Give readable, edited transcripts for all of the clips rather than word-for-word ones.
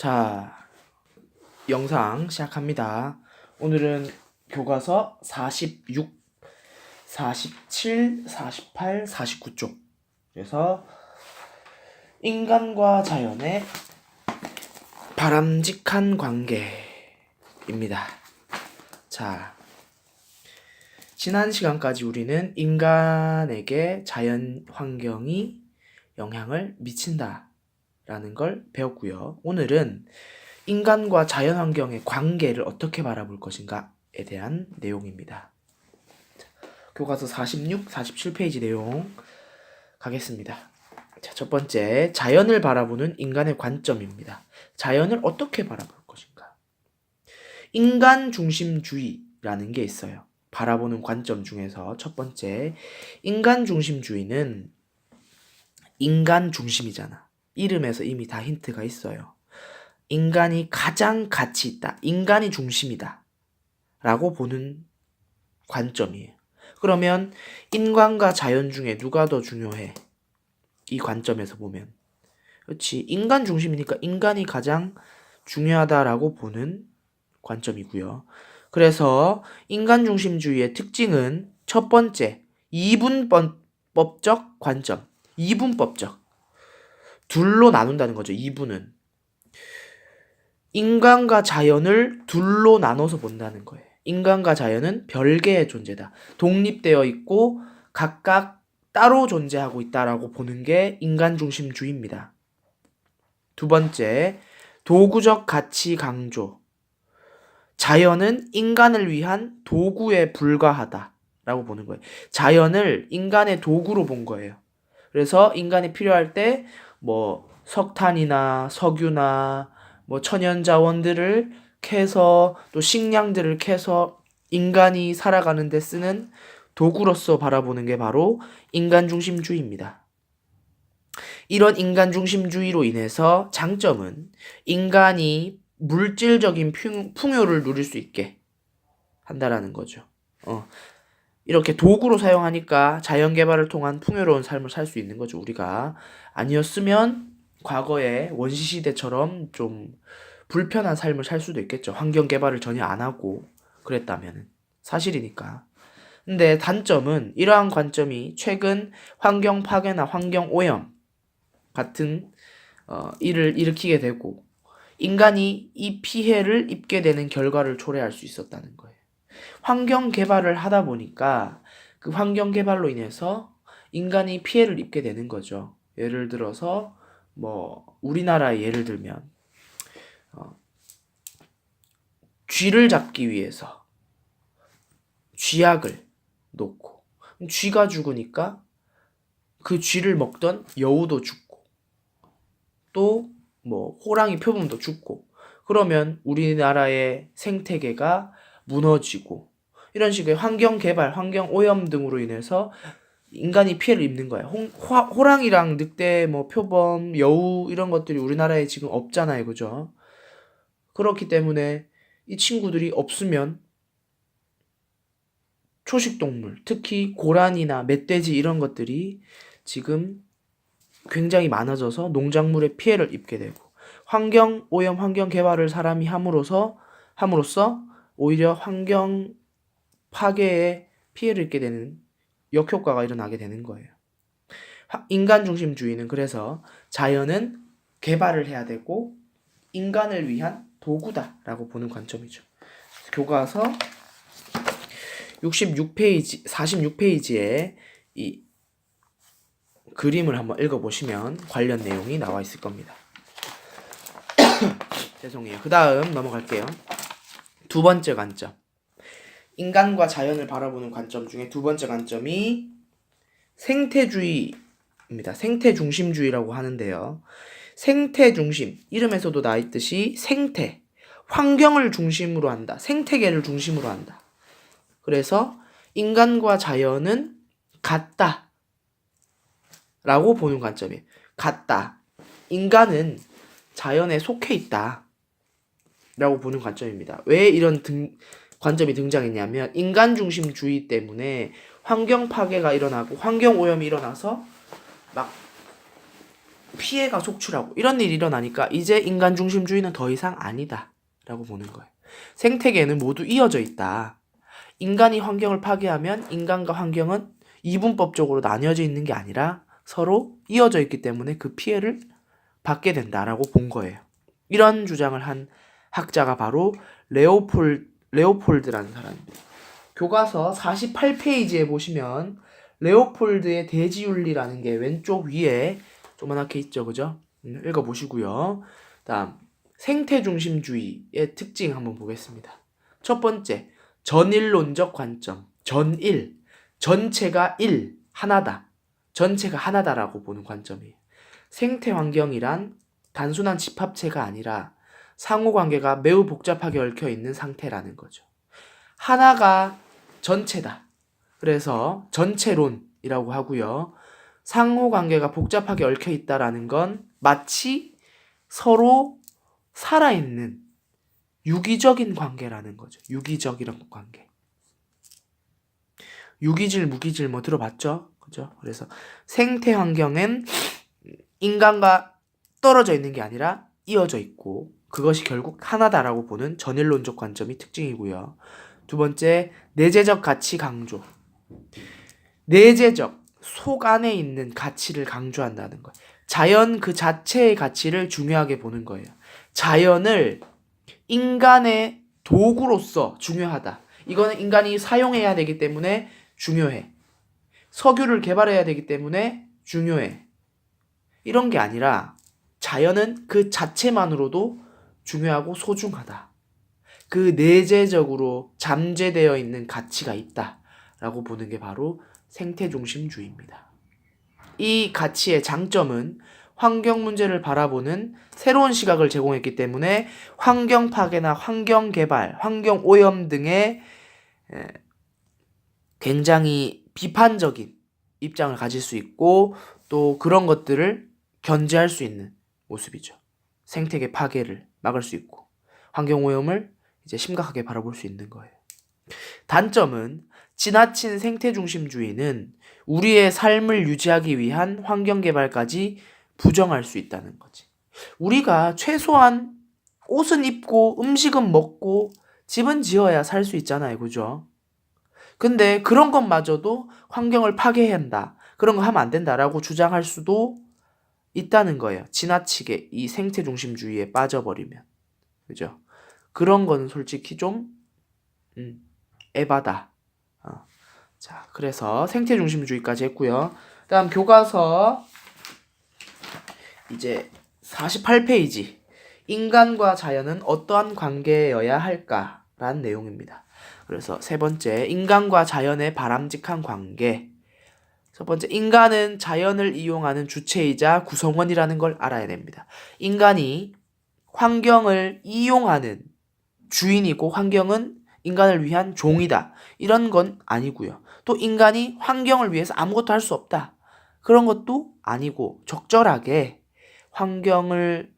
자, 영상 시작합니다. 오늘은 교과서 46, 47, 48, 49쪽. 그래서 인간과 자연의 바람직한 관계입니다. 자, 지난 시간까지 우리는 인간에게 자연 환경이 영향을 미친다라는 걸 배웠고요. 오늘은 인간과 자연 환경의 관계를 어떻게 바라볼 것인가에 대한 내용입니다. 교과서 46, 47페이지 내용 가겠습니다. 자, 첫 번째, 자연을 바라보는 인간의 관점입니다. 자연을 어떻게 바라볼 것인가? 인간 중심주의라는 게 있어요. 바라보는 관점 중에서 첫 번째, 인간 중심주의는 인간 중심이잖아. 이름에서 이미 다 힌트가 있어요. 인간이 가장 가치 있다. 인간이 중심이다. 라고 보는 관점이에요. 그러면 인간과 자연 중에 누가 더 중요해? 이 관점에서 보면. 그렇지. 인간 중심이니까 인간이 가장 중요하다라고 보는 관점이고요. 그래서 인간 중심주의의 특징은 첫 번째, 이분법적 관점. 이분법적. 둘로 나눈다는 거죠. 이분은. 인간과 자연을 둘로 나눠서 본다는 거예요. 인간과 자연은 별개의 존재다. 독립되어 있고 각각 따로 존재하고 있다라고 보는 게 인간 중심주의입니다. 두 번째, 도구적 가치 강조. 자연은 인간을 위한 도구에 불과하다라고 보는 거예요. 자연을 인간의 도구로 본 거예요. 그래서 인간이 필요할 때 뭐 석탄이나 석유나 뭐 천연 자원들을 캐서 또 식량들을 캐서 인간이 살아가는 데 쓰는 도구로서 바라보는 게 바로 인간 중심주의입니다. 이런 인간 중심주의로 인해서 장점은 인간이 물질적인 풍요를 누릴 수 있게 한다라는 거죠. 이렇게 도구로 사용하니까 자연 개발을 통한 풍요로운 삶을 살 수 있는 거죠. 우리가 아니었으면 과거의 원시 시대처럼 좀 불편한 삶을 살 수도 있겠죠. 환경 개발을 전혀 안 하고 그랬다면 사실이니까. 근데 단점은 이러한 관점이 최근 환경 파괴나 환경 오염 같은 일을 일으키게 되고 인간이 이 피해를 입게 되는 결과를 초래할 수 있었다는 거예요. 환경 개발을 하다 보니까 그 환경 개발로 인해서 인간이 피해를 입게 되는 거죠. 예를 들어서 뭐 우리나라의 예를 들면 쥐를 잡기 위해서 쥐약을 놓고 쥐가 죽으니까 그 쥐를 먹던 여우도 죽고 또 뭐 호랑이 표범도 죽고 그러면 우리나라의 생태계가 무너지고 이런 식의 환경 개발, 환경 오염 등으로 인해서 인간이 피해를 입는 거야. 호랑이랑 늑대, 뭐 표범, 여우 이런 것들이 우리나라에 지금 없잖아요, 그죠? 그렇기 때문에 이 친구들이 없으면 초식 동물, 특히 고라니나 멧돼지 이런 것들이 지금 굉장히 많아져서 농작물에 피해를 입게 되고 환경 오염, 환경 개발을 사람이 함으로써 오히려 환경 파괴에 피해를 입게 되는 역효과가 일어나게 되는 거예요. 인간 중심주의는 그래서 자연은 개발을 해야 되고 인간을 위한 도구다라고 보는 관점이죠. 교과서 66페이지, 46페이지에 이 그림을 한번 읽어보시면 관련 내용이 나와 있을 겁니다. 죄송해요. 그 다음 넘어갈게요. 두 번째 관점. 인간과 자연을 바라보는 관점 중에 두 번째 관점이 생태주의입니다. 생태중심주의라고 하는데요. 생태중심, 이름에서도 나와 있듯이 생태, 환경을 중심으로 한다. 생태계를 중심으로 한다. 그래서 인간과 자연은 같다. 라고 보는 관점이에요. 같다. 인간은 자연에 속해 있다. 라고 보는 관점입니다. 왜 이런 관점이 등장했냐면 인간 중심주의 때문에 환경 파괴가 일어나고 환경 오염이 일어나서 막 피해가 속출하고 이런 일이 일어나니까 이제 인간 중심주의는 더 이상 아니다 라고 보는 거예요. 생태계는 모두 이어져 있다. 인간이 환경을 파괴하면 인간과 환경은 이분법적으로 나뉘어져 있는 게 아니라 서로 이어져 있기 때문에 그 피해를 받게 된다라고 본 거예요. 이런 주장을 한 학자가 바로 레오폴드라는 사람입니다. 교과서 48페이지에 보시면 레오폴드의 대지윤리라는 게 왼쪽 위에 조그맣게 있죠, 그죠? 읽어보시고요. 다음 생태중심주의의 특징 한번 보겠습니다. 첫 번째, 전일론적 관점. 전일, 전체가 일, 하나다. 전체가 하나다라고 보는 관점이에요. 생태환경이란 단순한 집합체가 아니라 상호관계가 매우 복잡하게 얽혀있는 상태라는 거죠. 하나가 전체다. 그래서 전체론이라고 하고요. 상호관계가 복잡하게 얽혀있다라는 건 마치 서로 살아있는 유기적인 관계라는 거죠. 유기적이란 관계. 유기질, 무기질 뭐 들어봤죠? 그죠? 그래서 생태 환경은 인간과 떨어져 있는 게 아니라 이어져 있고 그것이 결국 하나다라고 보는 전일론적 관점이 특징이고요. 두 번째, 내재적 가치 강조. 내재적, 속 안에 있는 가치를 강조한다는 거예요. 자연 그 자체의 가치를 중요하게 보는 거예요. 자연을 인간의 도구로서 중요하다. 이거는 인간이 사용해야 되기 때문에 중요해. 석유를 개발해야 되기 때문에 중요해. 이런 게 아니라 자연은 그 자체만으로도 중요하고 소중하다. 그 내재적으로 잠재되어 있는 가치가 있다라고 보는 게 바로 생태중심주의입니다. 이 가치의 장점은 환경 문제를 바라보는 새로운 시각을 제공했기 때문에 환경 파괴나 환경 개발, 환경 오염 등의 굉장히 비판적인 입장을 가질 수 있고 또 그런 것들을 견제할 수 있는 모습이죠. 생태계 파괴를 막을 수 있고 환경 오염을 이제 심각하게 바라볼 수 있는 거예요. 단점은 지나친 생태중심주의는 우리의 삶을 유지하기 위한 환경 개발까지 부정할 수 있다는 거지. 우리가 최소한 옷은 입고 음식은 먹고 집은 지어야 살 수 있잖아요. 그죠? 근데 그런 것마저도 환경을 파괴한다. 그런 거 하면 안 된다라고 주장할 수도 있다는 거예요. 지나치게 이 생태중심주의에 빠져버리면. 그죠? 그런 거는 솔직히 좀 에바다. 자, 그래서 생태중심주의까지 했고요. 다음 교과서 이제 48페이지. 인간과 자연은 어떠한 관계여야 할까라는 내용입니다. 그래서 세 번째, 인간과 자연의 바람직한 관계. 첫 번째, 인간은 자연을 이용하는 주체이자 구성원이라는 걸 알아야 됩니다. 인간이 환경을 이용하는 주인이고 환경은 인간을 위한 종이다. 이런 건 아니고요. 또 인간이 환경을 위해서 아무것도 할 수 없다. 그런 것도 아니고 적절하게 환경을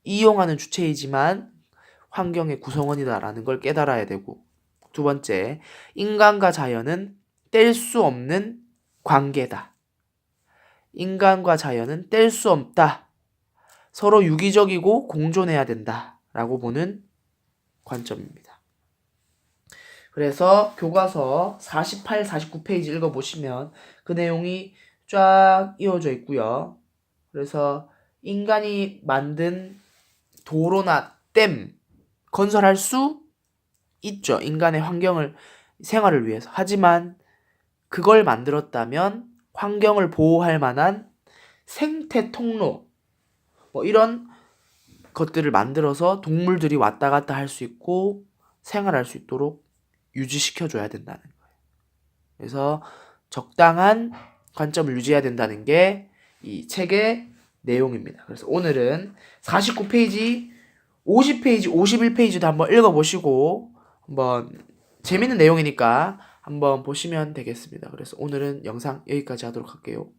이용하는 주체이지만 환경의 구성원이다라는 걸 깨달아야 되고 두 번째, 인간과 자연은 뗄 수 없는 관계다. 인간과 자연은 뗄 수 없다. 서로 유기적이고 공존해야 된다. 라고 보는 관점입니다. 그래서 교과서 48, 49페이지 읽어보시면 그 내용이 쫙 이어져 있고요. 그래서 인간이 만든 도로나 댐 건설할 수 있죠. 인간의 환경을 생활을 위해서. 하지만 그걸 만들었다면 환경을 보호할 만한 생태 통로 뭐 이런 것들을 만들어서 동물들이 왔다 갔다 할 수 있고 생활할 수 있도록 유지시켜줘야 된다는 거예요. 그래서 적당한 관점을 유지해야 된다는 게 이 책의 내용입니다. 그래서 오늘은 49페이지, 50페이지, 51페이지도 한번 읽어보시고 한번 재밌는 내용이니까 한번 보시면 되겠습니다. 그래서 오늘은 영상 여기까지 하도록 할게요.